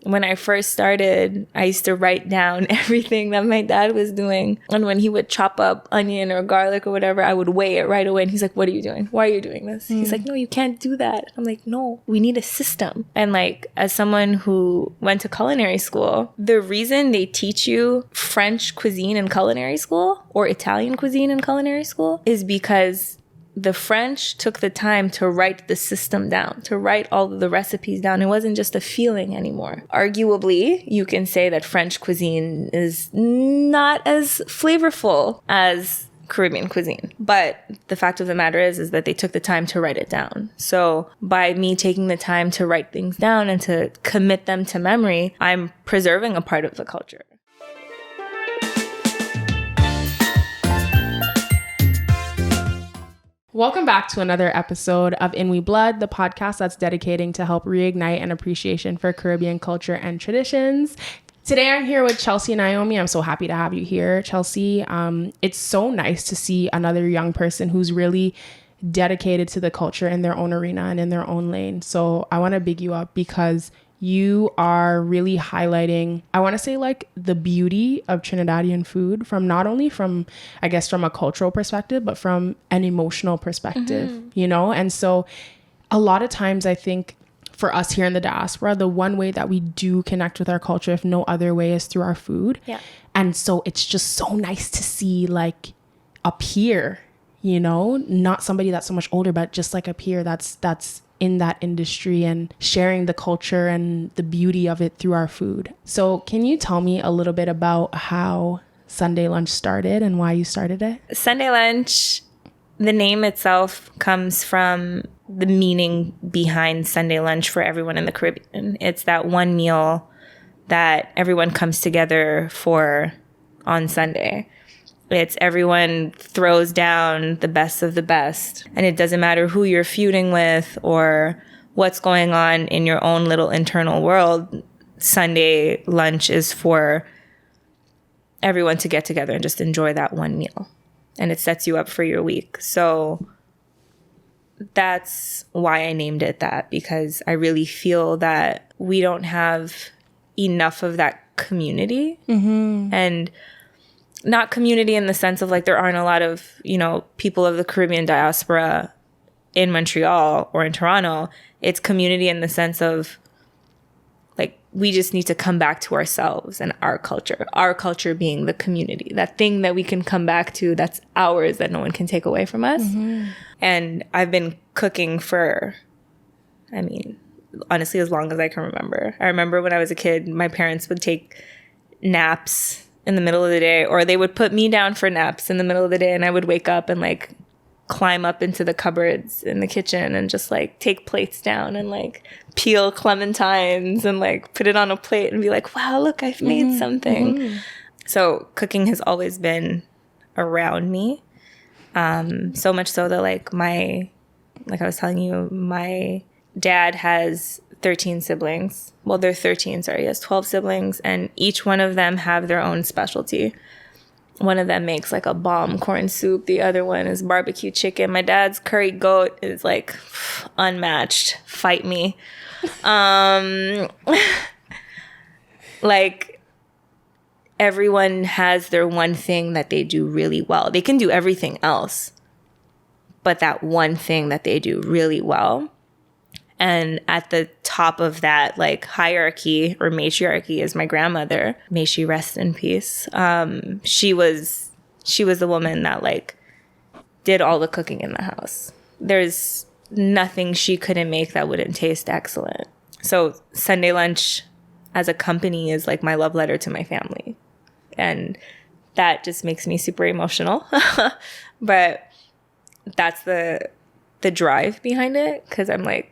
when I first started, I used to write down everything that my dad was doing. And when he would chop up onion or garlic or whatever, I would weigh it right away. And he's like, what are you doing? Why are you doing this? He's like, no, you can't do that. I'm like, no, we need a system. And like, as someone who went to culinary school, the reason they teach you French cuisine in culinary school or Italian cuisine in culinary school is because the French took the time to write the system down, to write all of the recipes down. It wasn't just a feeling anymore. Arguably, you can say that French cuisine is not as flavorful as Caribbean cuisine. But the fact of the matter is that they took the time to write it down. So by me taking the time to write things down and to commit them to memory, I'm preserving a part of the culture. Welcome back to another episode of In We Blood, the podcast that's dedicating to help reignite an appreciation for Caribbean culture and traditions. Today I'm here with Chelsea and Naomi. I'm so happy to have you here, Chelsea. It's so nice to see another young person who's really dedicated to the culture in their own arena and in their own lane. So I want to big you up because you are really highlighting, I want to say, like the beauty of Trinidadian food from not only from, I guess, from a cultural perspective, but from an emotional perspective, you know? And so a lot of times I think for us here in the diaspora, the one way that we do connect with our culture, if no other way, is through our food. Yeah. And so it's just so nice to see like a peer, you know, not somebody that's so much older, but just like a peer that's in that industry and sharing the culture and the beauty of it through our food. So can you tell me a little bit about how Sunday Lunch started and why you started it? Sunday Lunch, the name itself comes from the meaning behind Sunday Lunch for everyone in the Caribbean. It's that one meal that everyone comes together for on Sunday. It's everyone throws down the best of the best. And it doesn't matter who you're feuding with or what's going on in your own little internal world. Sunday lunch is for everyone to get together and just enjoy that one meal. And it sets you up for your week. So that's why I named it that, because I really feel that we don't have enough of that community. And not community in the sense of like there aren't a lot of, you know, people of the Caribbean diaspora in Montreal or in Toronto. It's community in the sense of like we just need to come back to ourselves and our culture being the community, that thing that we can come back to that's ours that no one can take away from us. And I've been cooking for, I mean, honestly, as long as I can remember. I remember when I was a kid, my parents would take naps in the middle of the day, or they would put me down for naps in the middle of the day, and I would wake up and like climb up into the cupboards in the kitchen and just like take plates down and like peel clementines and like put it on a plate and be like, wow, look, I've made something. So cooking has always been around me. So much so that like I was telling you, my dad has 13 siblings. Well, they're 13, sorry. He has 12 siblings, and each one of them have their own specialty. One of them makes like a bomb corn soup. The other one is barbecue chicken. My dad's curry goat is like unmatched. Fight me. Like everyone has their one thing that they do really well. They can do everything else, but that one thing that they do really well. And at the top of that, like hierarchy or matriarchy, is my grandmother. May she rest in peace. She was the woman that like did all the cooking in the house. There's nothing she couldn't make that wouldn't taste excellent. So Sunday Lunch as a company is like my love letter to my family, and that just makes me super emotional. But that's the drive behind it, because I'm like,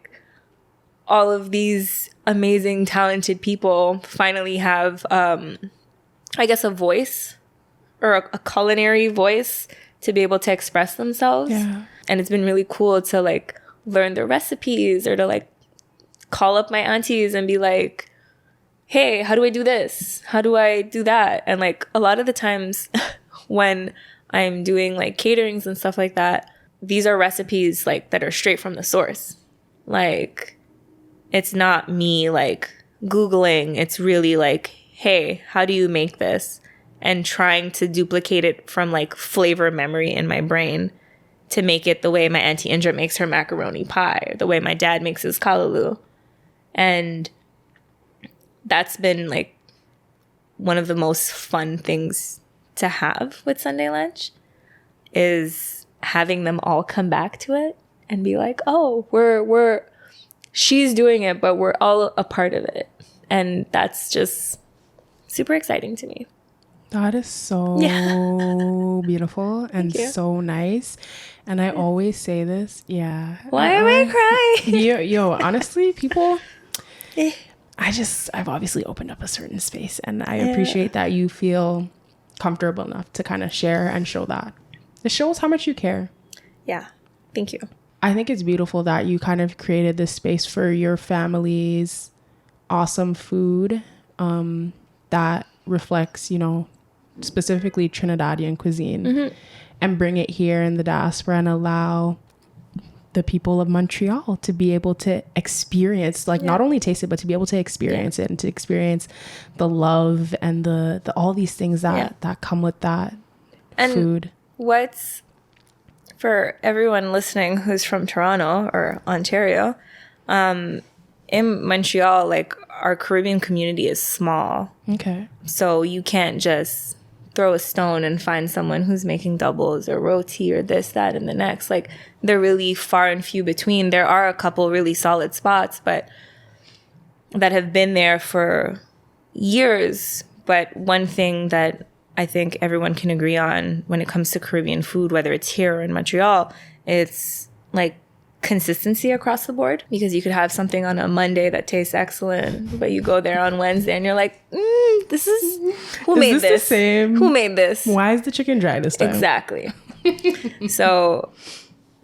all of these amazing, talented people finally have, I guess, a voice or a culinary voice to be able to express themselves. Yeah. And it's been really cool to like learn their recipes or to like call up my aunties and be like, hey, how do I do this? How do I do that? And like a lot of the times when I'm doing like caterings and stuff like that, these are recipes like that are straight from the source. Like, it's not me like Googling. It's really like, hey, how do you make this? And trying to duplicate it from like flavor memory in my brain to make it the way my Auntie Indra makes her macaroni pie, or the way my dad makes his kalaloo. And that's been like one of the most fun things to have with Sunday lunch, is having them all come back to it and be like, oh, she's doing it, but we're all a part of it. And that's just super exciting to me. That is so beautiful and so nice. And I always say this. Yeah. Why am I crying? Yo, honestly, people, I've obviously opened up a certain space, and I appreciate that you feel comfortable enough to kind of share and show that. It shows how much you care. Yeah. Thank you. I think it's beautiful that you kind of created this space for your family's awesome food that reflects, specifically Trinidadian cuisine, and bring it here in the diaspora and allow the people of Montreal to be able to experience, not only taste it, but to be able to experience it, and to experience the love and the all these things that come with that food. What's, for everyone listening who's from Toronto or Ontario, in Montreal, like, our Caribbean community is small. Okay. So you can't just throw a stone and find someone who's making doubles or roti or this, that, and the next. Like, they're really far and few between. There are a couple really solid spots, but that have been there for years. But one thing that I think everyone can agree on when it comes to Caribbean food, whether it's here or in Montreal, it's like consistency across the board. Because you could have something on a Monday that tastes excellent, but you go there on Wednesday and you're like, this is, who made this? The same? Who made this? Why is the chicken dry this time? Exactly. So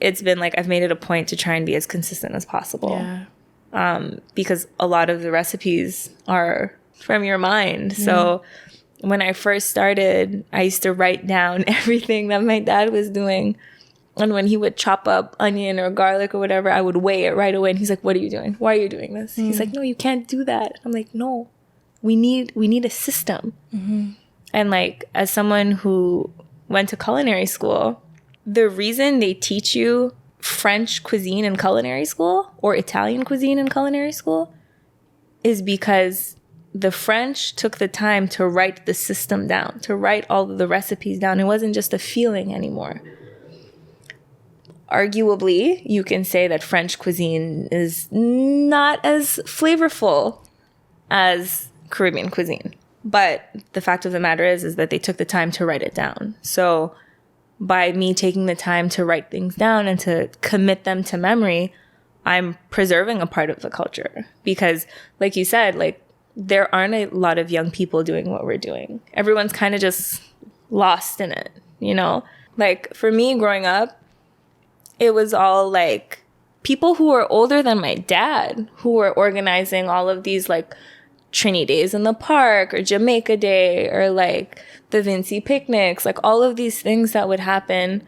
it's been like, I've made it a point to try and be as consistent as possible. Yeah. Because a lot of the recipes are from your mind. So when I first started, I used to write down everything that my dad was doing. And when he would chop up onion or garlic or whatever, I would weigh it right away. And he's like, what are you doing? Why are you doing this? He's like, no, you can't do that. I'm like, no, we need a system. And like, as someone who went to culinary school, the reason they teach you French cuisine in culinary school or Italian cuisine in culinary school is because the French took the time to write the system down, to write all of the recipes down. It wasn't just a feeling anymore. Arguably, you can say that French cuisine is not as flavorful as Caribbean cuisine. But the fact of the matter is that they took the time to write it down. So by me taking the time to write things down and to commit them to memory, I'm preserving a part of the culture. Because like you said, like, there aren't a lot of young people doing what we're doing. Everyone's kind of just lost in it, Like, for me growing up, it was all like people who were older than my dad who were organizing all of these like Trini days in the park or Jamaica Day or like the Vinci picnics, like all of these things that would happened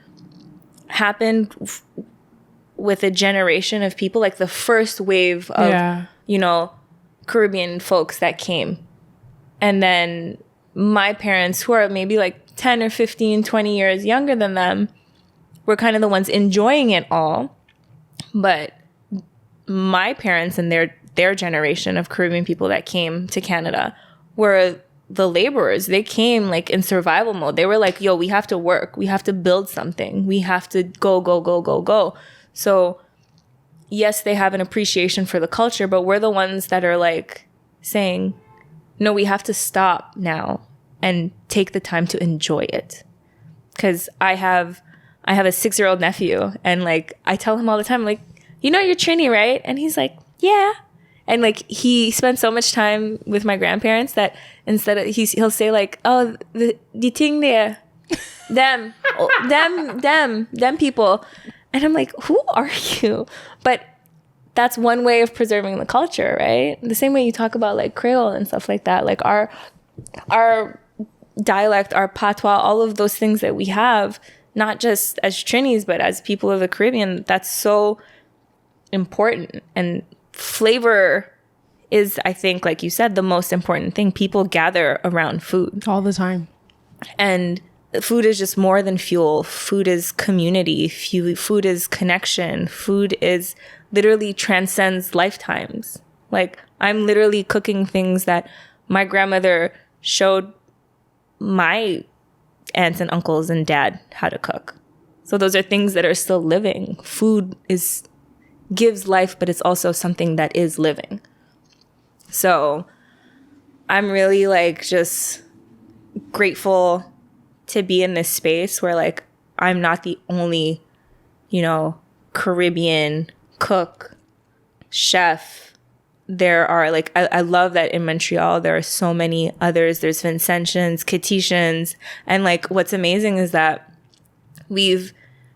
with a generation of people, like the first wave of, Caribbean folks that came. And then my parents, who are maybe like 10 or 15, 20 years younger than them, were kind of the ones enjoying it all. But my parents and their generation of Caribbean people that came to Canada were the laborers. They came like in survival mode. They were like, yo, we have to work. We have to build something. We have to go. So yes, they have an appreciation for the culture, but we're the ones that are like saying, no, we have to stop now and take the time to enjoy it. Because I have a 6-year-old nephew, and like I tell him all the time, like, you're Trini, right? And he's like, yeah. And like he spent so much time with my grandparents that instead of he'll say like, oh, the thing there, them people. And I'm like, who are you? But that's one way of preserving the culture, right? The same way you talk about like Creole and stuff like that, like our dialect, our patois, all of those things that we have, not just as Trinis, but as people of the Caribbean, that's so important. And flavor is, I think, like you said, the most important thing. People gather around food all the time. And food is just more than fuel. Food is community. Food is connection. Food is literally transcends lifetimes. Like, I'm literally cooking things that my grandmother showed my aunts and uncles and dad how to cook. So those are things that are still living. Food gives life, but it's also something that is living. So I'm really like just grateful to be in this space where like I'm not the only, Caribbean cook, chef. There are like, I love that in Montreal, there are so many others. There's Vincentians, Catetians. And like, what's amazing is that we've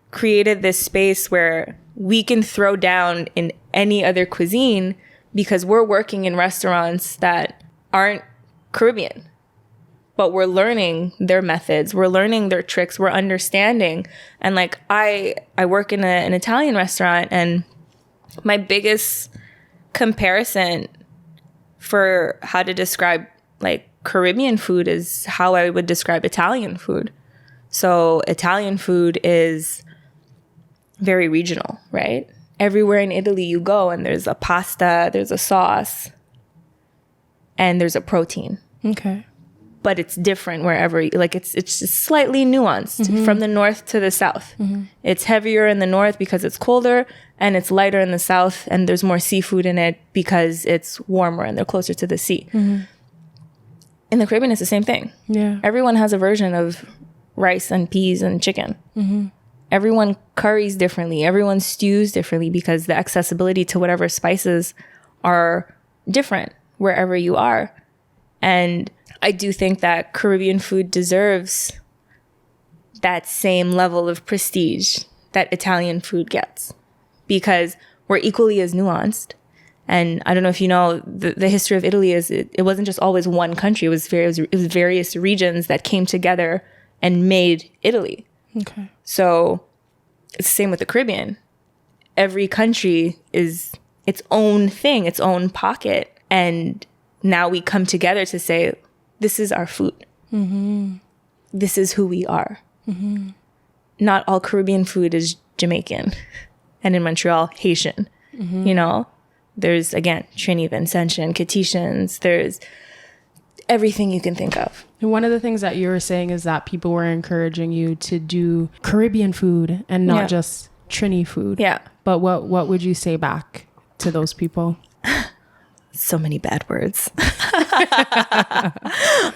created this space where we can throw down in any other cuisine because we're working in restaurants that aren't Caribbean, but we're learning their methods. We're learning their tricks. We're understanding. And like, I work in an Italian restaurant, and my biggest comparison for how to describe like Caribbean food is how I would describe Italian food. So Italian food is very regional, right? Everywhere in Italy you go and there's a pasta, there's a sauce, and there's a protein. Okay. But it's different wherever, like it's just slightly nuanced from the north to the south. It's heavier in the north because it's colder, and it's lighter in the south, and there's more seafood in it because it's warmer and they're closer to the sea. In the Caribbean, it's the same thing. Yeah. Everyone has a version of rice and peas and chicken. Everyone curries differently. Everyone stews differently because the accessibility to whatever spices are different wherever you are. And I do think that Caribbean food deserves that same level of prestige that Italian food gets, because we're equally as nuanced. And I don't know if you know, the history of Italy is it wasn't just always one country. It was various regions that came together and made Italy. Okay. So it's the same with the Caribbean. Every country is its own thing, its own pocket. And now we come together to say, this is our food. This is who we are. Not all Caribbean food is Jamaican. And in Montreal, Haitian. There's, again, Trini, Vincentian, Catetians. There's everything you can think of. And one of the things that you were saying is that people were encouraging you to do Caribbean food and not just Trini food. Yeah. But what would you say back to those people? So many bad words.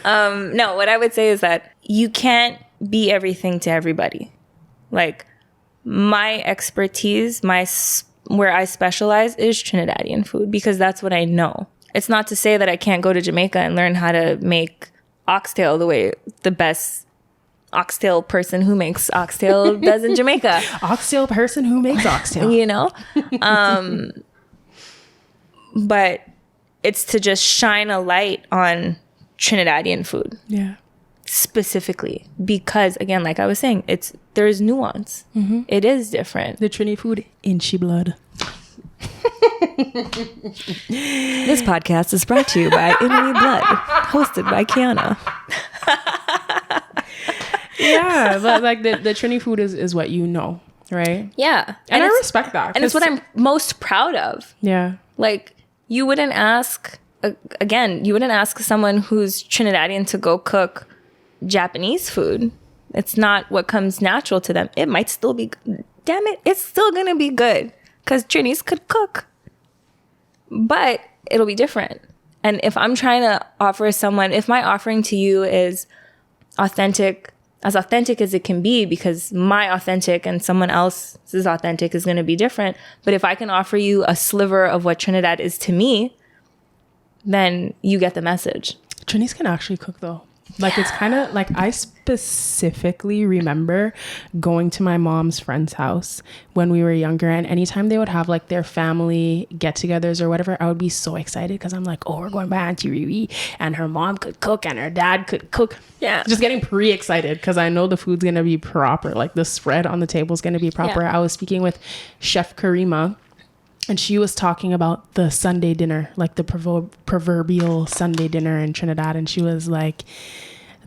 No, what I would say is that you can't be everything to everybody. Like, my expertise, where I specialize is Trinidadian food, because that's what I know. It's not to say that I can't go to Jamaica and learn how to make oxtail the way the best oxtail person who makes oxtail does in Jamaica. Oxtail person who makes oxtail. But it's to just shine a light on Trinidadian food. Yeah. Specifically, because again, like I was saying, there's nuance. It is different. The Trini food in she blood. This podcast is brought to you by Inui Blood, hosted by Kiana. Yeah, but like the Trini food is what you know, right? Yeah. And I respect that. And it's what I'm most proud of. Yeah. Like, you wouldn't ask someone who's Trinidadian to go cook Japanese food. It's not what comes natural to them. It might still be, damn it, it's still gonna be good because Trinis could cook, but it'll be different. And if I'm trying to offer someone, if my offering to you is authentic as it can be, because my authentic and someone else's authentic is going to be different. But if I can offer you a sliver of what Trinidad is to me, then you get the message. Trinis can actually cook though. Like, it's kind of like, I specifically remember going to my mom's friend's house when we were younger, and anytime they would have like their family get-togethers or whatever, I would be so excited because I'm like, oh, we're going by Auntie Riri and her mom could cook and her dad could cook. Yeah. Just getting pre-excited because I know the food's going to be proper. Like, the spread on the table is going to be proper. Yeah. I was speaking with Chef Karima And she was talking about the Sunday dinner, like the proverbial Sunday dinner in Trinidad. And she was like,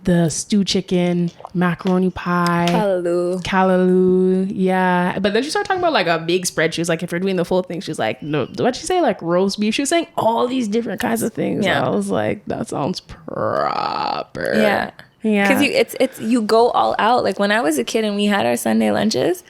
the stew chicken, macaroni pie, callaloo. Yeah. But then she started talking about like a big spread. She was like, if you're doing the full thing, she's like, no, what'd she say? Like roast beef. She was saying all these different kinds of things. Yeah. I was like, that sounds proper. Yeah. Yeah. Because you go all out. Like when I was a kid and we had our Sunday lunches,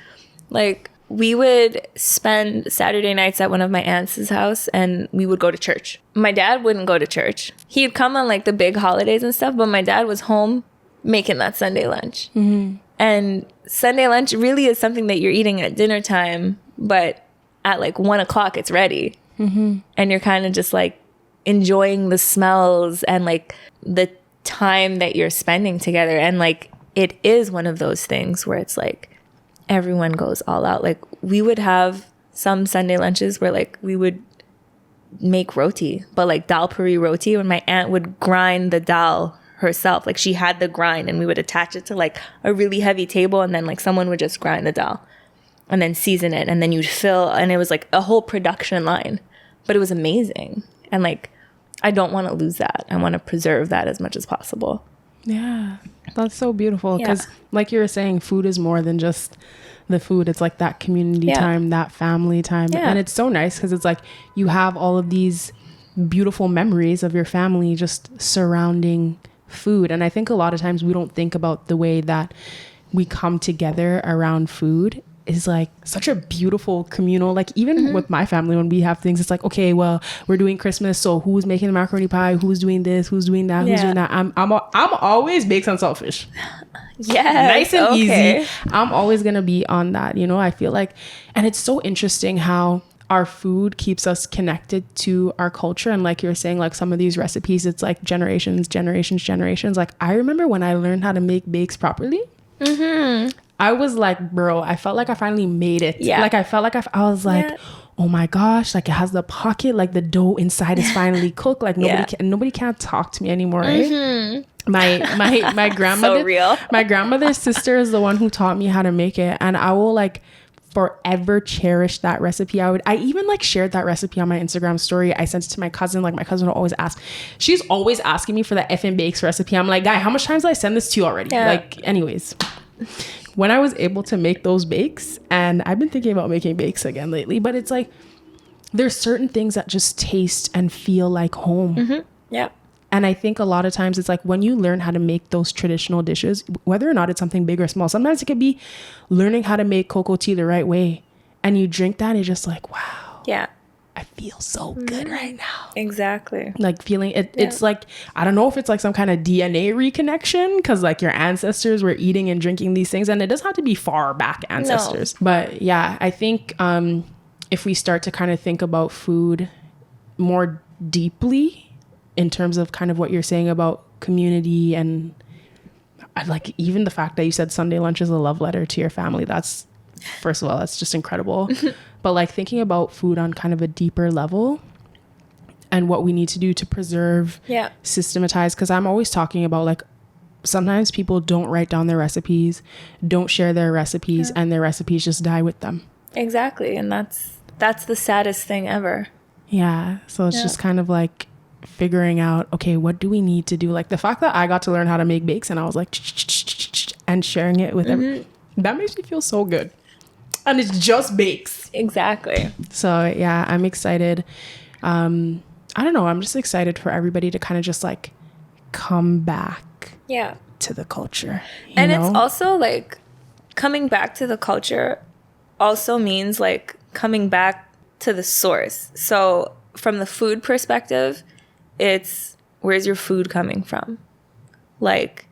like we would spend Saturday nights at one of my aunt's house and we would go to church. My dad wouldn't go to church. He'd come on like the big holidays and stuff, but my dad was home making that Sunday lunch. Mm-hmm. And Sunday lunch really is something that you're eating at dinner time, but at like 1 o'clock it's ready. Mm-hmm. And you're kind of just like enjoying the smells and like the time that you're spending together. And like it is one of those things where it's like everyone goes all out. Like we would have some Sunday lunches where like we would make roti, but like dal puri roti, when my aunt would grind the dal herself. Like she had the grind and we would attach it to like a really heavy table and then like someone would just grind the dal and then season it and then you'd fill, and it was like a whole production line. But it was amazing. And like I don't want to lose that. I want to preserve that as much as possible. Yeah, that's so beautiful because like you were saying, food is more than just the food. It's like that community time, that family time. And it's so nice because it's like you have all of these beautiful memories of your family just surrounding food. And I think a lot of times we don't think about the way that we come together around food is like such a beautiful communal, like even with my family, when we have things, it's like, okay, well, we're doing Christmas, so who's making the macaroni pie, who's doing this, who's doing that, who's doing that. I'm always baked and selfish. Yeah, nice and easy. I'm always gonna be on that, you know. I feel like, and it's so interesting how our food keeps us connected to our culture. And like you're saying, like some of these recipes, it's like generations. Like I remember when I learned how to make bakes properly, I was like, bro, I felt like I finally made it. Yeah. Like I felt like I was like, oh my gosh, like it has the pocket, like the dough inside is finally cooked. Like nobody can't talk to me anymore, right? My grandmother, so real. My grandmother's sister is the one who taught me how to make it, and I will like forever cherish that recipe. I even like shared that recipe on my Instagram story. I sent it to my cousin. Like my cousin will always ask. She's always asking me for that effing bakes recipe. I'm like, guy, how much times did I send this to you already? Yeah. Like, anyways. When I was able to make those bakes, and I've been thinking about making bakes again lately, but it's like there's certain things that just taste and feel like home. Mm-hmm. Yeah. And I think a lot of times it's like when you learn how to make those traditional dishes, whether or not it's something big or small, sometimes it could be learning how to make cocoa tea the right way. And you drink that and you're just like, wow. Yeah. I feel so good right now. Exactly. Like feeling it. Yeah. It's like, I don't know if it's like some kind of DNA reconnection because like your ancestors were eating and drinking these things, and it doesn't have to be far back ancestors. No. But yeah, I think if we start to kind of think about food more deeply in terms of kind of what you're saying about community, and I like even the fact that you said Sunday lunch is a love letter to your family. That's, first of all, that's just incredible. But like thinking about food on kind of a deeper level and what we need to do to preserve, systematize. Because I'm always talking about like sometimes people don't write down their recipes, don't share their recipes, and their recipes just die with them. Exactly. And that's the saddest thing ever. Yeah. So it's just kind of like figuring out, okay, what do we need to do? Like the fact that I got to learn how to make bakes and I was like, and sharing it with everyone, that makes me feel so good. And it's just bakes. Exactly. So yeah, I'm excited. I don't know. I'm just excited for everybody to kind of just like come back to the culture. And it's also like coming back to the culture also means like coming back to the source. So from the food perspective, it's where's your food coming from? Like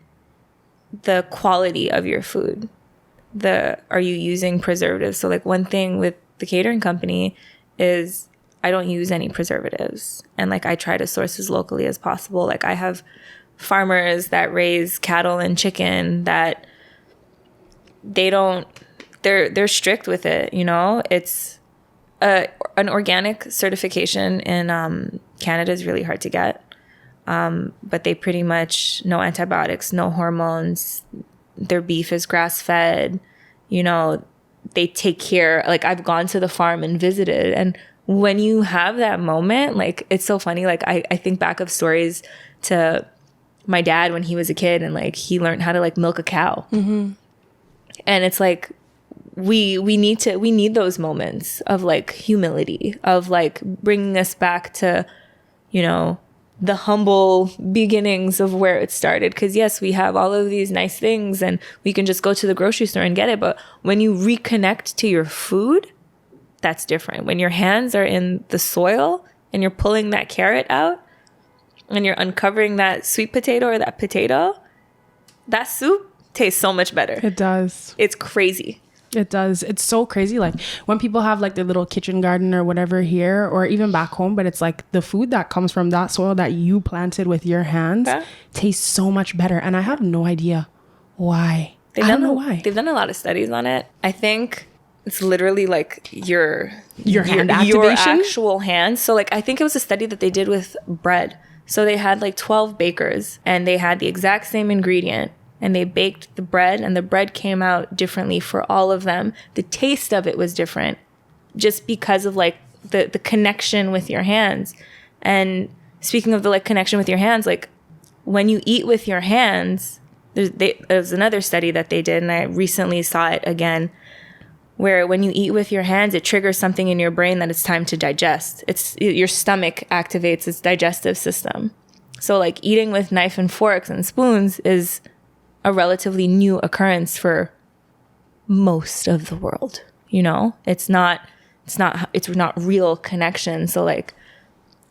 the quality of your food. Are you using preservatives? So like one thing with the catering company is I don't use any preservatives, and like I try to source as locally as possible. Like I have farmers that raise cattle and chicken that they're strict with it, you know. It's an organic certification in Canada is really hard to get, but they pretty much no antibiotics, no hormones. Their beef is grass-fed, you know, they take care. Like I've gone to the farm and visited, and when you have that moment, like, it's so funny. Like, I think back of stories to my dad when he was a kid, and like he learned how to like milk a cow. And it's like we need those moments of like humility, of like bringing us back to, you know, the humble beginnings of where it started. Because yes, we have all of these nice things and we can just go to the grocery store and get it, but when you reconnect to your food, that's different. When your hands are in the soil and you're pulling that carrot out and you're uncovering that sweet potato or that potato, that soup tastes so much better. It does. It's crazy. It does. It's so crazy. Like when people have like their little kitchen garden or whatever here, or even back home, but it's like the food that comes from that soil that you planted with your hands tastes so much better. And I have no idea why. I don't know why. They've done a lot of studies on it. I think it's literally like your hand activation? Your actual hands. So like, I think it was a study that they did with bread. So they had like 12 bakers and they had the exact same ingredient and they baked the bread and the bread came out differently for all of them. The taste of it was different just because of like the connection with your hands. And speaking of the like connection with your hands, like when you eat with your hands, there's another study that they did and I recently saw it again, where when you eat with your hands, it triggers something in your brain that it's time to digest. Your stomach activates its digestive system. So like eating with knife and forks and spoons is a relatively new occurrence for most of the world. You know, it's not real connection. So like,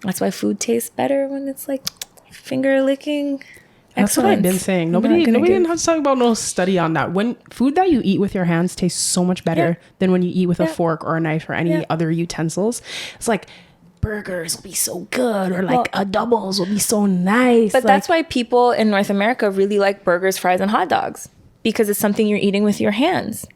that's why food tastes better when it's like finger licking. That's what I've been saying. Nobody didn't have to talk about no study on that. When food that you eat with your hands tastes so much better than when you eat with a fork or a knife or any other utensils. It's like burgers will be so good, or like doubles will be so nice. But that's why people in North America really like burgers, fries, and hot dogs, because it's something you're eating with your hands.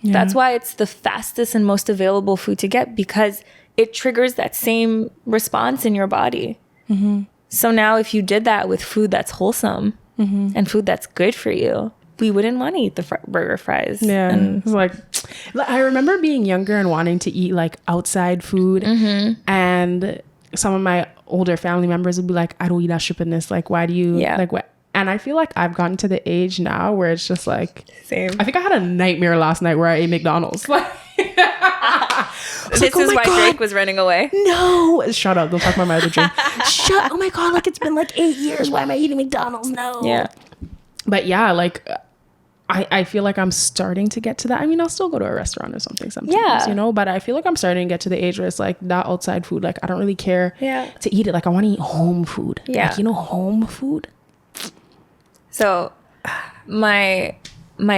Yeah. That's why it's the fastest and most available food to get, because it triggers that same response in your body. Mm-hmm. So now if you did that with food that's wholesome and food that's good for you, we wouldn't want to eat the burger, fries. Yeah. And it's like, I remember being younger and wanting to eat like outside food. And some of my older family members would be like, I don't eat that stupidness. Like, why do you like what? And I feel like I've gotten to the age now where it's just like, same. I think I had a nightmare last night where I ate McDonald's. Like, this is why Drake was running away. No, shut up. Don't talk about my other drink. Oh my God. Like, it's been like 8 years. Why am I eating McDonald's? No. Yeah. But yeah, like I feel like I'm starting to get to that. I mean, I'll still go to a restaurant or something sometimes, you know, but I feel like I'm starting to get to the age where it's like that outside food. Like, I don't really care to eat it. Like, I want to eat home food. Yeah. Like, you know, home food. So my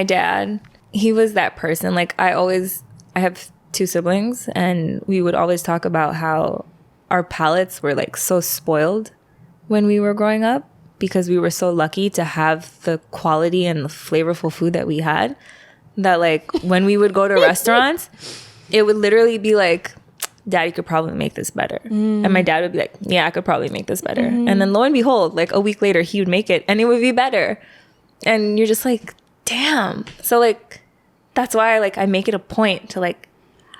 dad, he was that person. Like, I have 2 siblings and we would always talk about how our palates were like so spoiled when we were growing up, because we were so lucky to have the quality and the flavorful food that we had, that like when we would go to restaurants, it would literally be like, Daddy could probably make this better. And my dad would be like, yeah, I could probably make this better. And then lo and behold, like a week later, he would make it and it would be better. And you're just like, damn. So like, that's why like I make it a point to like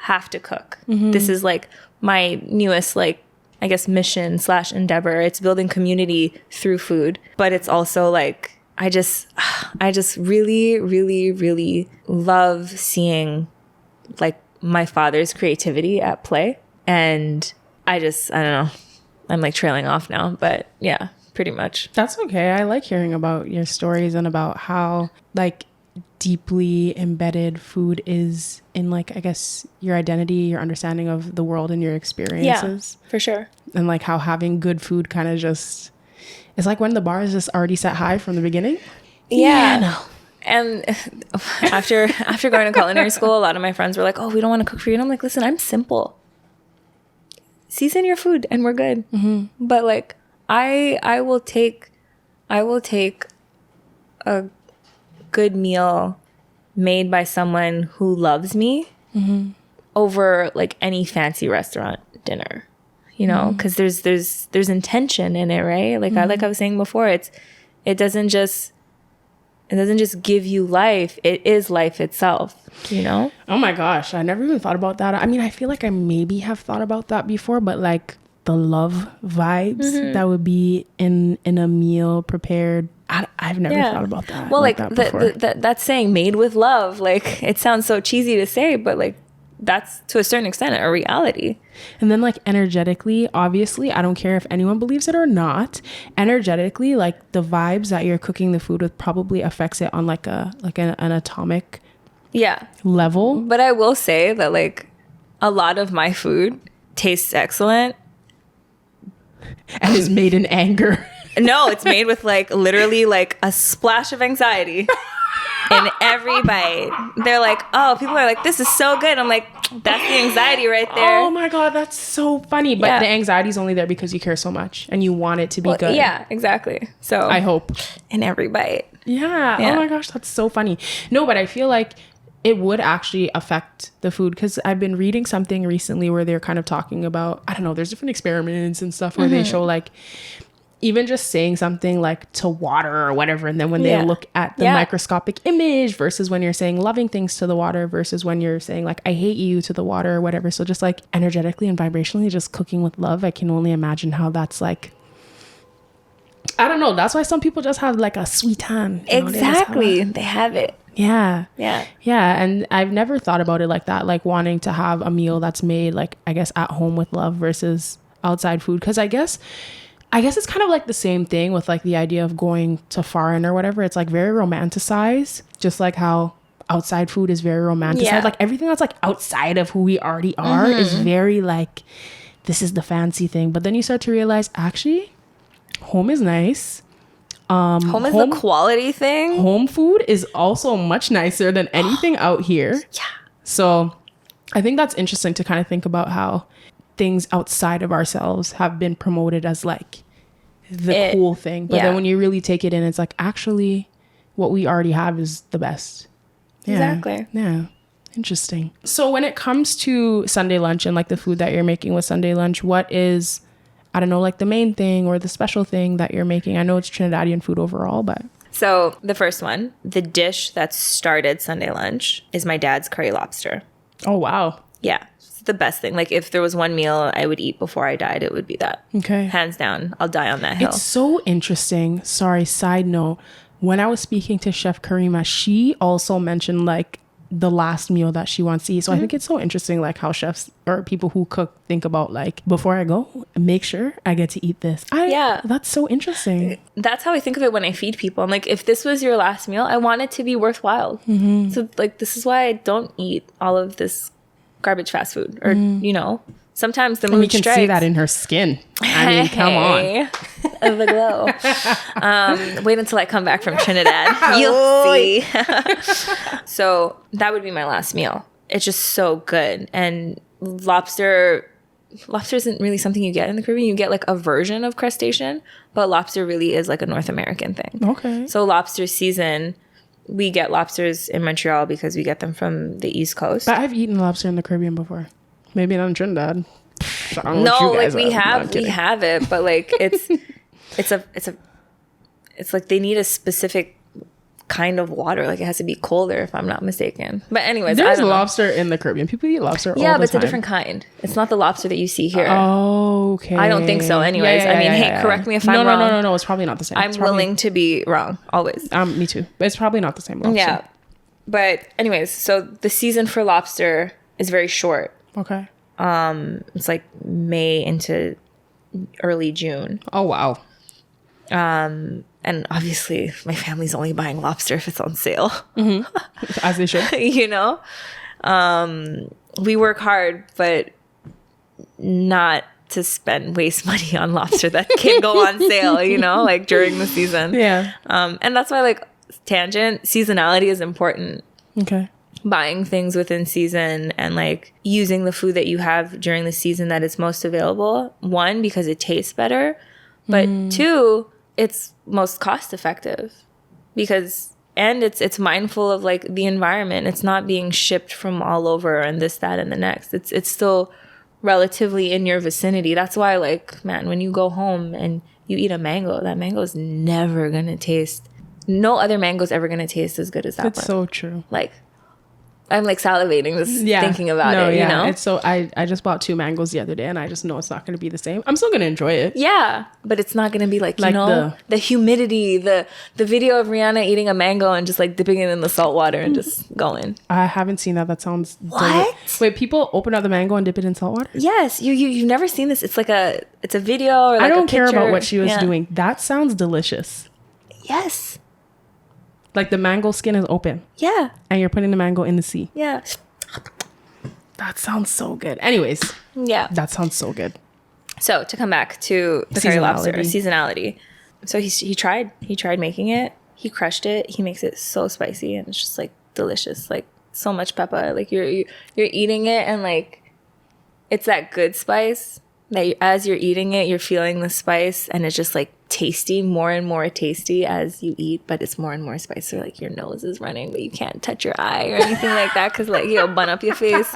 have to cook. This is like my newest like, I guess, mission / endeavor. It's building community through food, but it's also like, I just really, really, really love seeing like my father's creativity at play. And I don't know, I'm like trailing off now, but yeah, pretty much. That's okay. I like hearing about your stories and about how like deeply embedded food is in like, I guess, your identity, your understanding of the world and your experiences. Yeah, for sure. And like how having good food kind of just, it's like when the bar is just already set high from the beginning. Yeah. No. And after going to culinary school, a lot of my friends were like, oh, we don't want to cook for you. And I'm like, listen, I'm simple. Season your food and we're good. But like, I will take a good meal made by someone who loves me over like any fancy restaurant dinner, you know, because there's intention in it, right? Like I was saying before, it doesn't just It doesn't just give you life. It is life itself, you know? Oh my gosh. I never even thought about that. I mean, I feel like I maybe have thought about that before, but like the love vibes that would be in a meal prepared. I've never thought about that. Well, like that saying, made with love, like it sounds so cheesy to say, but like that's to a certain extent a reality. And then like energetically, obviously, I don't care if anyone believes it or not, energetically, like the vibes that you're cooking the food with probably affects it on like an atomic level. But I will say that like a lot of my food tastes excellent and is made in anger. No, it's made with like literally like a splash of anxiety in every bite. They're like, oh, people are like, this is so good. I'm like, that's the anxiety right there. Oh my God, that's so funny. But the anxiety is only there because you care so much and you want it to be good. Yeah, exactly. So I hope. In every bite. Yeah. Oh my gosh, that's so funny. No, but I feel like it would actually affect the food because I've been reading something recently where they're kind of talking about, I don't know, there's different experiments and stuff where they show like, even just saying something like to water or whatever, and then when they look at the microscopic image versus when you're saying loving things to the water versus when you're saying like I hate you to the water or whatever. So just like energetically and vibrationally, just cooking with love, I can only imagine how that's like, I don't know, that's why some people just have like a sweet time. Exactly. They have it. Yeah. Yeah. Yeah. And I've never thought about it like that, like wanting to have a meal that's made like, I guess, at home with love versus outside food. Because I guess it's kind of like the same thing with like the idea of going to foreign or whatever. It's like very romanticized, just like how outside food is very romanticized. Yeah. Like everything that's like outside of who we already are is very like, this is the fancy thing. But then you start to realize actually home is nice. Home is the quality thing. Home food is also much nicer than anything out here. Yeah. So I think that's interesting to kind of think about how things outside of ourselves have been promoted as like the cool thing. But then when you really take it in, it's like actually what we already have is the best. Yeah. Exactly. Yeah. Interesting. So when it comes to Sunday lunch and like the food that you're making with Sunday lunch, what is, I don't know, like the main thing or the special thing that you're making? I know it's Trinidadian food overall, but. So the first one, the dish that started Sunday lunch is my dad's curry lobster. Oh, wow. Yeah. It's the best thing. Like if there was one meal I would eat before I died, it would be that. Okay. Hands down. I'll die on that hill. It's so interesting. Sorry, side note. When I was speaking to Chef Karima, she also mentioned like the last meal that she wants to eat. So I think it's so interesting like how chefs or people who cook think about like, before I go, make sure I get to eat this. That's so interesting. That's how I think of it when I feed people. I'm like, if this was your last meal, I want it to be worthwhile. So like, this is why I don't eat all of this garbage fast food or, you know, sometimes the mood strikes. You can see that in her skin. I mean, come on. The glow. Wait until I come back from Trinidad. You'll see. So that would be my last meal. It's just so good. And lobster isn't really something you get in the Caribbean. You get like a version of crustacean, but lobster really is like a North American thing. Okay. So lobster season, we get lobsters in Montreal because we get them from the East Coast. But I've eaten lobster in the Caribbean before. Maybe not in Trinidad. No, like we have it, but like it's like they need a specific kind of water. Like it has to be colder, if I'm not mistaken. But anyways, there's lobster in the Caribbean. People eat lobster all the time. Yeah, but it's a different kind. It's not the lobster that you see here. Oh, okay. I don't think so. Anyways, I mean, hey, correct me if I'm wrong. No. It's probably not the same. I'm willing to be wrong always. Me too. But it's probably not the same lobster. Yeah, but anyways, so the season for lobster is very short. Okay. It's like May into early June. Oh, wow. And obviously my family's only buying lobster if it's on sale. As they should. You know? We work hard, but not to waste money on lobster that can go on sale, you know, like during the season. Yeah. And that's why like tangent, seasonality is important. Okay. Buying things within season and like using the food that you have during the season that is most available. One, because it tastes better, but two, it's most cost effective because it's mindful of like the environment. It's not being shipped from all over and this, that, and the next. It's still relatively in your vicinity. That's why like, man, when you go home and you eat a mango, that mango is never gonna taste no other mango's ever going to taste as good as that one. It's so true. Like, I'm like salivating just thinking about it, you know? It's so, I just bought 2 mangoes the other day and I just know it's not going to be the same. I'm still going to enjoy it. Yeah, but it's not going to be like, you know, the humidity, the video of Rihanna eating a mango and just like dipping it in the salt water and just going. I haven't seen that. That sounds... What? Wait, people open up the mango and dip it in salt water? Yes, you've never seen this. It's like it's a video or like I don't a picture. care about what she was doing. That sounds delicious. Yes. Like the mango skin is open. Yeah. And you're putting the mango in the sea. Yeah. That sounds so good. Anyways. Yeah. That sounds so good. So to come back to the curry lobster seasonality. So he tried making it. He crushed it. He makes it so spicy and it's just like delicious. Like so much pepper. Like you're eating it and like it's that good spice that as you're eating it, you're feeling the spice and it's just like tasty, more and more tasty as you eat, but it's more and more spicy. So like your nose is running, but you can't touch your eye or anything like that because like you'll bun up your face.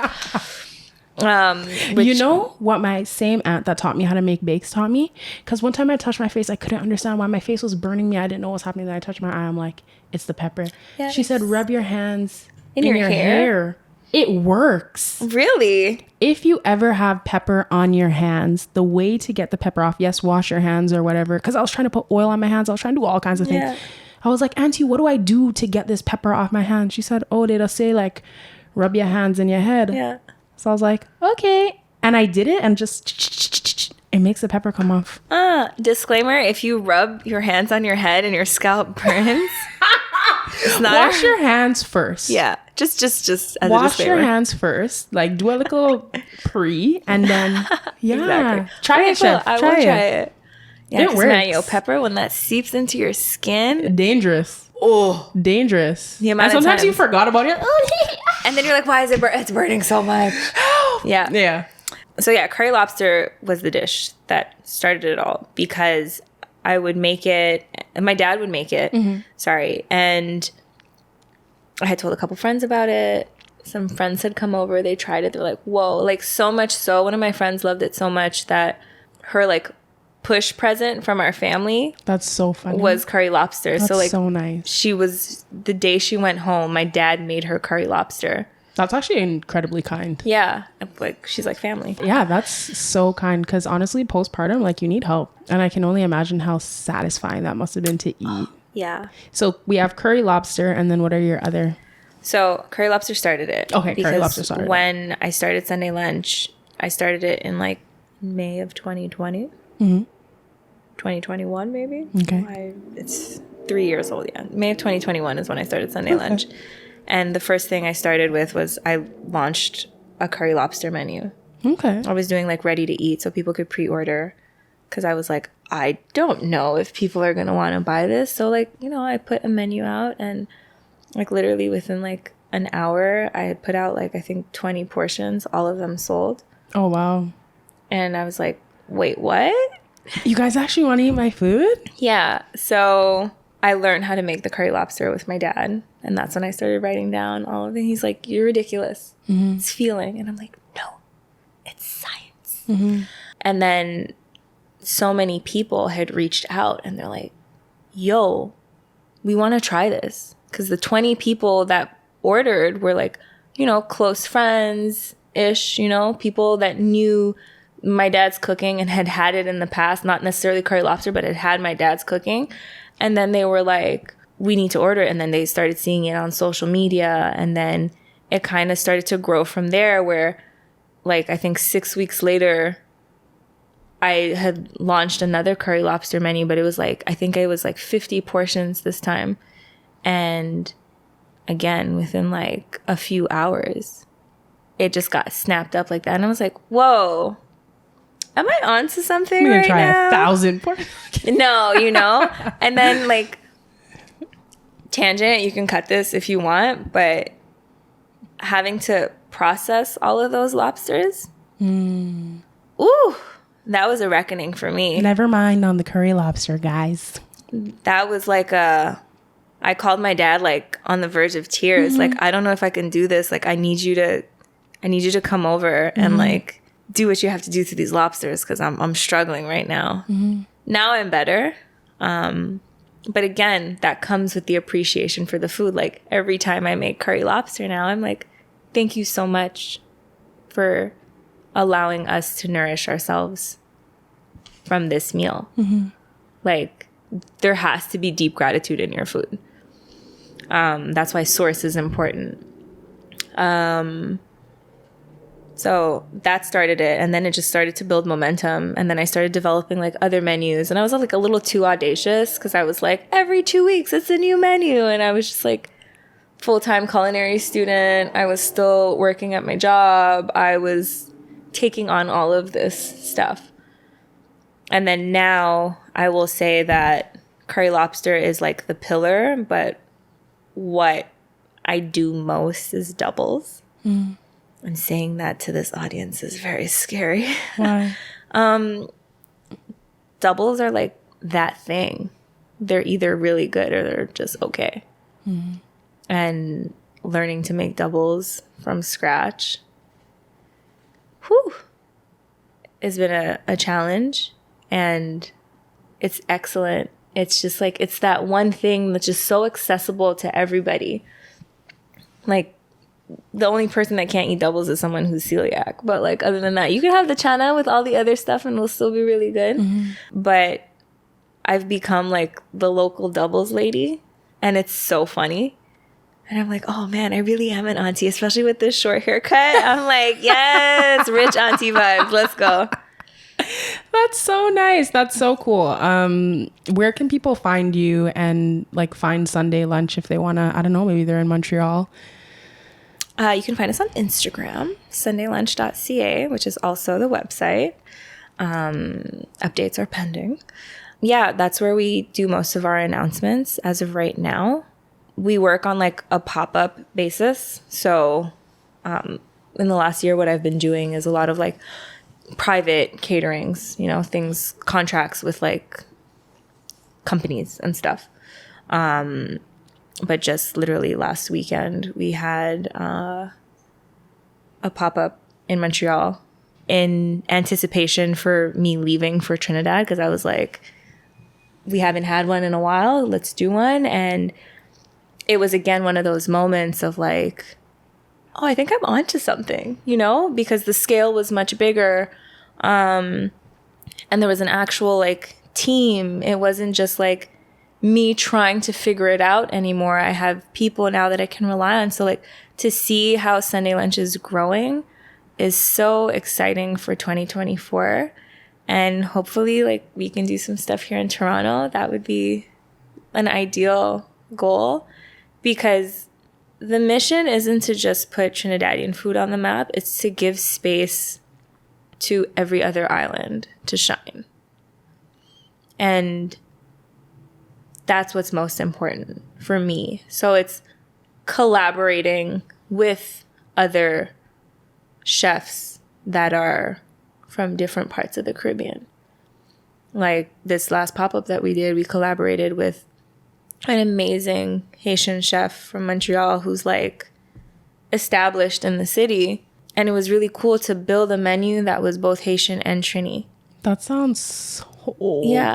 You know what my same aunt that taught me how to make bakes taught me? Because one time I touched my face, I couldn't understand why my face was burning me. I didn't know what was happening. Then I touched my eye. I'm like, it's the pepper. Yes. She said, rub your hands in your hair. It works. Really? If you ever have pepper on your hands, the way to get the pepper off, yes, wash your hands or whatever. Because I was trying to put oil on my hands. I was trying to do all kinds of things. I was like, Auntie, what do I do to get this pepper off my hands? She said, oh, they'll say rub your hands in your head. Yeah. So I was like, okay. And I did it and just, it makes the pepper come off. Disclaimer, if you rub your hands on your head and your scalp burns, wash your hands first. Yeah. Just as wash your hands first. Like do a little pre and then exactly. Try it, Chef. I will try it. Yeah, it works. Man, pepper when that seeps into your skin. Dangerous. Oh, dangerous. The amount and sometimes of times you forgot about it. And then you're like, why is it it's burning so much? Yeah. Yeah. So yeah, curry lobster was the dish that started it all because I would make it and my dad would make it. Mm-hmm. Sorry. And I had told a couple friends about it. Some friends had come over. They tried it. They're like, whoa. Like so much so. One of my friends loved it so much that her like push present from our family. That's so funny. Was curry lobster. That's so like so nice. She was the day she went home, my dad made her curry lobster. That's actually incredibly kind. Yeah. Like she's like family. Yeah, that's so kind because honestly, postpartum, like you need help. And I can only imagine how satisfying that must have been to eat. Yeah. So we have curry lobster and then what are your other? So curry lobster started it. Okay, curry lobster started it. When I started Sunday lunch, I started it in like May of 2020. Mm-hmm. 2021 maybe. Okay. It's 3 years old, yeah. May of 2021 is when I started Sunday lunch. And the first thing I started with was I launched a curry lobster menu. Okay. I was doing like ready to eat so people could pre-order because I was like, I don't know if people are going to want to buy this. So like, you know, I put a menu out and like literally within like an hour, I had put out like, I think 20 portions, all of them sold. Oh, wow. And I was like, wait, what? You guys actually want to eat my food? Yeah. So I learned how to make the curry lobster with my dad. And that's when I started writing down all of it. He's like, you're ridiculous. Mm-hmm. It's feeling. And I'm like, no, it's science. Mm-hmm. And then so many people had reached out and they're like, yo, we want to try this. Because the 20 people that ordered were like, you know, close friends-ish, you know, people that knew my dad's cooking and had it in the past. Not necessarily curry lobster, but had my dad's cooking. And then they were like, we need to order it. And then they started seeing it on social media. And then it kind of started to grow from there where like, I think 6 weeks later, I had launched another curry lobster menu, but it was like, I think it was like 50 portions this time. And again, within like a few hours, it just got snapped up like that. And I was like, whoa, am I onto something right now? I'm going to try 1,000 portions. No, you know? And then like, tangent, you can cut this if you want, but having to process all of those lobsters, ooh, that was a reckoning for me. Never mind on the curry lobster, guys. That was like I called my dad like on the verge of tears. Mm-hmm. Like, I don't know if I can do this. Like, I need you to come over and like do what you have to do to these lobsters because I'm struggling right now. Mm-hmm. Now I'm better. But again, that comes with the appreciation for the food. Like every time I make curry lobster now, I'm like, thank you so much for allowing us to nourish ourselves from this meal. Like there has to be deep gratitude in your food. That's why source is important. So that started it, and then it just started to build momentum, and then I started developing like other menus, and I was like a little too audacious because I was like, every 2 weeks it's a new menu, and I was just like full-time culinary student. I was still working at my job. I was taking on all of this stuff. And then now I will say that curry lobster is like the pillar, but what I do most is doubles. And saying that to this audience is very scary. Why? Doubles are like that thing. They're either really good or they're just okay. And learning to make doubles from scratch, has been a challenge. And it's excellent. It's just like, it's that one thing that's just so accessible to everybody. Like, the only person that can't eat doubles is someone who's celiac. But like, other than that, you can have the chana with all the other stuff and it'll still be really good. But I've become like the local doubles lady, and it's so funny. And I'm like, oh man, I really am an auntie, especially with this short haircut. I'm like, yes, rich auntie vibes. Let's go. That's so nice. That's so cool. Where can people find you and like find Sunday Lunch if they want to, I don't know, maybe they're in Montreal? You can find us on Instagram, sundaylunch.ca, which is also the website. Updates are pending. Yeah, that's where we do most of our announcements as of right now. We work on like a pop-up basis. So in the last year, what I've been doing is a lot of like private caterings, you know, things, contracts with like companies and stuff. But just literally last weekend, we had a pop-up in Montreal in anticipation for me leaving for Trinidad, because I was like, we haven't had one in a while. Let's do one. And it was, again, one of those moments of like, oh, I think I'm onto something, you know, because the scale was much bigger. And there was an actual like team. It wasn't just like me trying to figure it out anymore. I have people now that I can rely on. So like to see how Sunday Lunch is growing is so exciting for 2024. And hopefully like we can do some stuff here in Toronto. That would be an ideal goal, because the mission isn't to just put Trinidadian food on the map. It's to give space to every other island to shine. And that's what's most important for me. So it's collaborating with other chefs that are from different parts of the Caribbean. Like this last pop-up that we did, we collaborated with an amazing Haitian chef from Montreal who's like established in the city. And it was really cool to build a menu that was both Haitian and Trini. That sounds so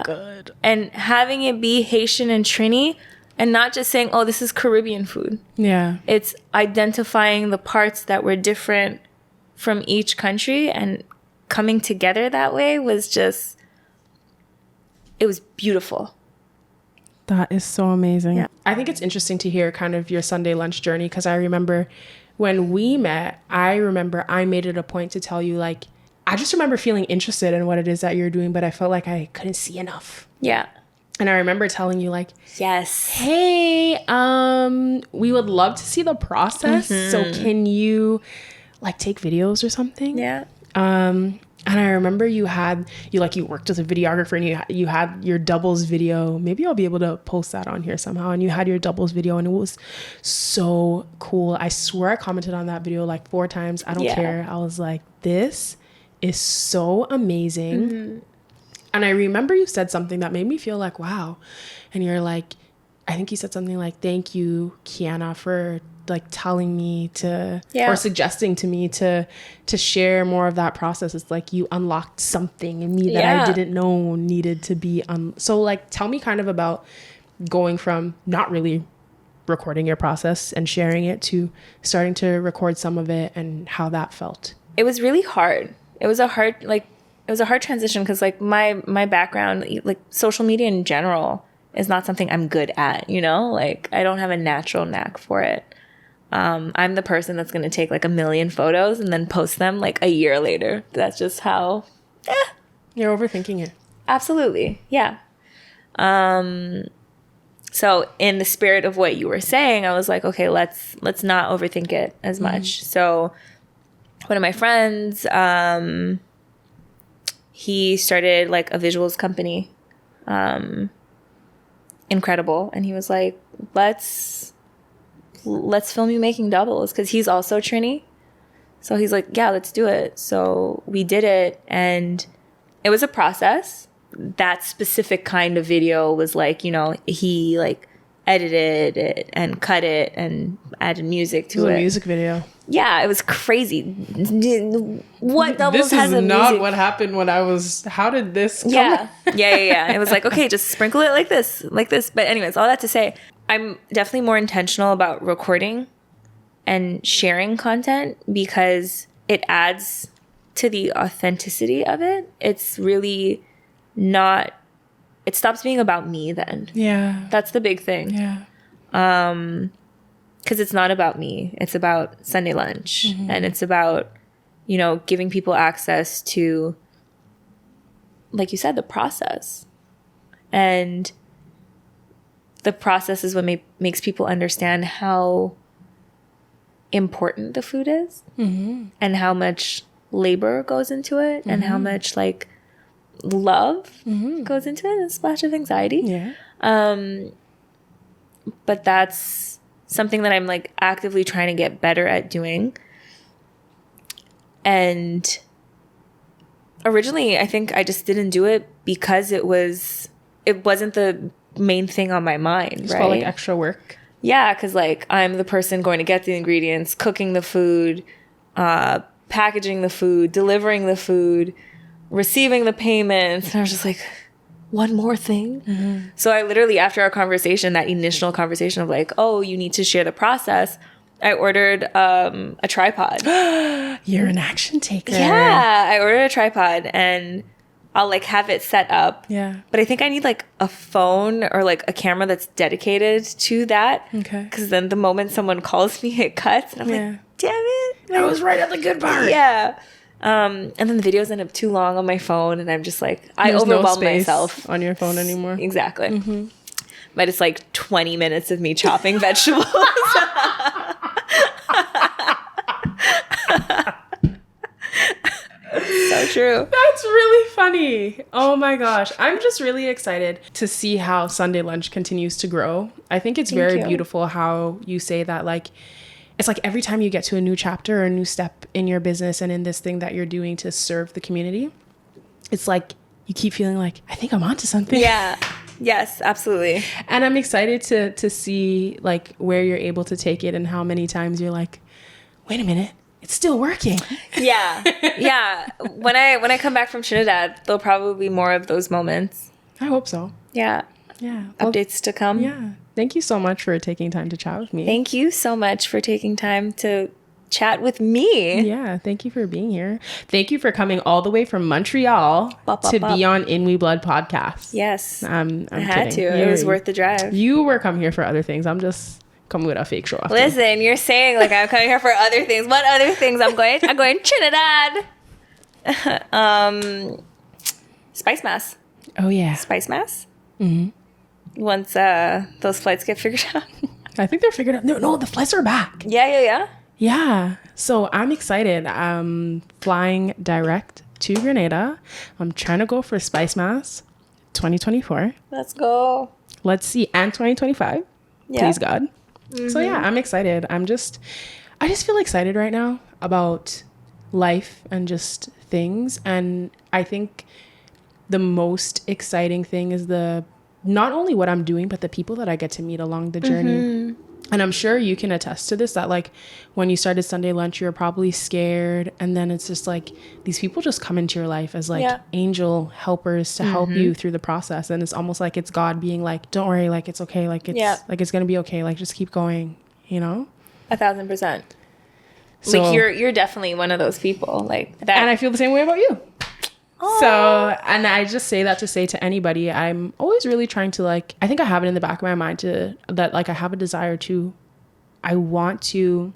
good. And having it be Haitian and Trini, and not just saying, oh, this is Caribbean food. Yeah. It's identifying the parts that were different from each country, and coming together that way was just, it was beautiful. That is so amazing. Yeah. I think it's interesting to hear kind of your Sunday Lunch journey, because I remember when we met, I made it a point to tell you, like, I just remember feeling interested in what it is that you're doing, but I felt like I couldn't see enough. Yeah. And I remember telling you like, yes, hey, we would love to see the process. So can you like take videos or something? Yeah. And I remember you worked as a videographer, and you had your doubles video. Maybe I'll be able to post that on here somehow. And you had your doubles video, and it was so cool. I swear I commented on that video like 4 times. I don't care. I was like, this is so amazing. And I remember you said something that made me feel like, wow. And you're like, I think you said something like, thank you, Kiana, for like telling me to, or suggesting to me to share more of that process. It's like you unlocked something in me that I didn't know needed to be. So like, tell me kind of about going from not really recording your process and sharing it to starting to record some of it, and how that felt? It was really hard. It was a hard transition because like my background, like social media in general, is not something I'm good at, you know? Like I don't have a natural knack for it. I'm the person that's going to take like 1 million photos and then post them like a year later. That's just how. You're overthinking it. Absolutely. Yeah. So in the spirit of what you were saying, I was like, okay, let's not overthink it as much. So one of my friends, he started like a visuals company, incredible. And he was like, let's film you making doubles, because he's also Trini. So he's like, yeah, let's do it. So we did it, and it was a process. That specific kind of video was like, you know, he like edited it and cut it and added music to it. It was a music video. Yeah, it was crazy. What doubles this has is a not music? What happened when I was, how did this come? Yeah. It was like, okay, just sprinkle it like this. But anyways, all that to say, I'm definitely more intentional about recording and sharing content because it adds to the authenticity of it. It's really not, it stops being about me then. Yeah. That's the big thing. Yeah. Because it's not about me. It's about Sunday lunch. And it's about, you know, giving people access to, like you said, the process. And the process is what makes people understand how important the food is and how much labor goes into it and how much like love goes into it and a splash of anxiety. Yeah. But that's something that I'm like actively trying to get better at doing. And originally I think I just didn't do it because it wasn't the main thing on my mind. It's right? called like extra work. Yeah, because like I'm the person going to get the ingredients, cooking the food, packaging the food, delivering the food, receiving the payments. And I was just like, one more thing. So I literally, after our conversation, that initial conversation of like, oh, you need to share the process, I ordered a tripod. You're an action taker. Yeah, I ordered a tripod and I'll like have it set up. Yeah. But I think I need like a phone or like a camera that's dedicated to that. Okay. Because then the moment someone calls me, it cuts. And I'm like, damn it. I was right at the good part. Yeah. And then the videos end up too long on my phone. And I'm just like, I There's overwhelm no space myself. on your phone anymore. Exactly. But it's like 20 minutes of me chopping vegetables. So true. That's really funny. Oh my gosh. I'm just really excited to see how Sunday Lunch continues to grow. I think it's very beautiful how you say that, like, it's like every time you get to a new chapter or a new step in your business and in this thing that you're doing to serve the community, it's like you keep feeling like, I think I'm onto something. Yeah. Yes, absolutely. And I'm excited to see like where you're able to take it and how many times you're like, wait a minute, it's still working. Yeah. Yeah. When I come back from Trinidad, there'll probably be more of those moments. I hope so. Yeah. Yeah. Well, Updates to come. yeah. Thank you so much for taking time to chat with me. Thank you so much for taking time to chat with me. Yeah. Thank you for being here. Thank you for coming all the way from Montreal to be on In We Blood podcast. Yes. I'm I had kidding. to. It was worth the drive. You were come here for other things. I'm just coming with a fake show off. Listen, you're saying like I'm coming here for other things. What other things I'm going? I'm going Trinidad. Spice Mass. Oh yeah. Spice Mass. Once those flights get figured out. I think they're figured out. No, the flights are back. Yeah. Yeah. So I'm excited. I'm flying direct to Grenada. I'm trying to go for Spice Mass 2024. Let's go. Let's see. And 2025. Yeah. Please God. So yeah, I'm excited. I just feel excited right now about life and just things. And I think the most exciting thing is not only what I'm doing, but the people that I get to meet along the journey. And I'm sure you can attest to this, that like when you started Sunday lunch, you were probably scared. And then it's just like these people just come into your life as like angel helpers to help you through the process. And it's almost like it's God being like, don't worry, like it's okay. Like it's going to be okay. Like just keep going, you know? 1,000%. So, like you're definitely one of those people like that. And I feel the same way about you. So, and I just say that to say to anybody, I'm always really trying to like, I think I have it in the back of my mind that like I have a desire to, I want to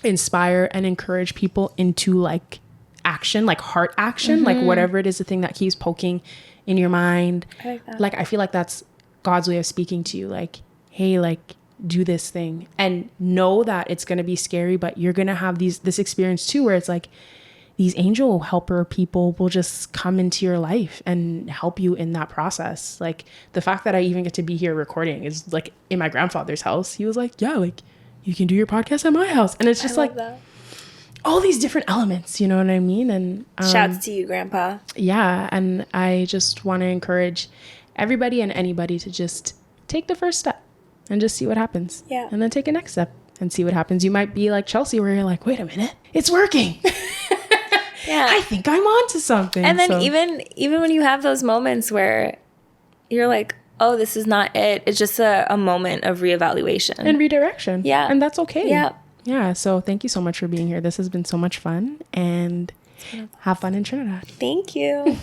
inspire and encourage people into like action, like heart action, like whatever it is, the thing that keeps poking in your mind. I like that. Like, I feel like that's God's way of speaking to you. Like, hey, like do this thing and know that it's going to be scary, but you're going to have this experience too, where it's like, these angel helper people will just come into your life and help you in that process. Like the fact that I even get to be here recording is like in my grandfather's house. He was like, yeah, like you can do your podcast at my house. And it's just like that. All these different elements, you know what I mean? And shouts to you, Grandpa. Yeah. And I just want to encourage everybody and anybody to just take the first step and just see what happens. Yeah. And then take a next step and see what happens. You might be like Chelsea, where you're like, wait a minute, it's working. Yeah. I think I'm onto something. And then even when you have those moments where you're like, oh, this is not it. It's just a moment of reevaluation. And redirection. Yeah. And that's okay. Yeah. Yeah. So thank you so much for being here. This has been so much fun. And have fun in Trinidad. Thank you.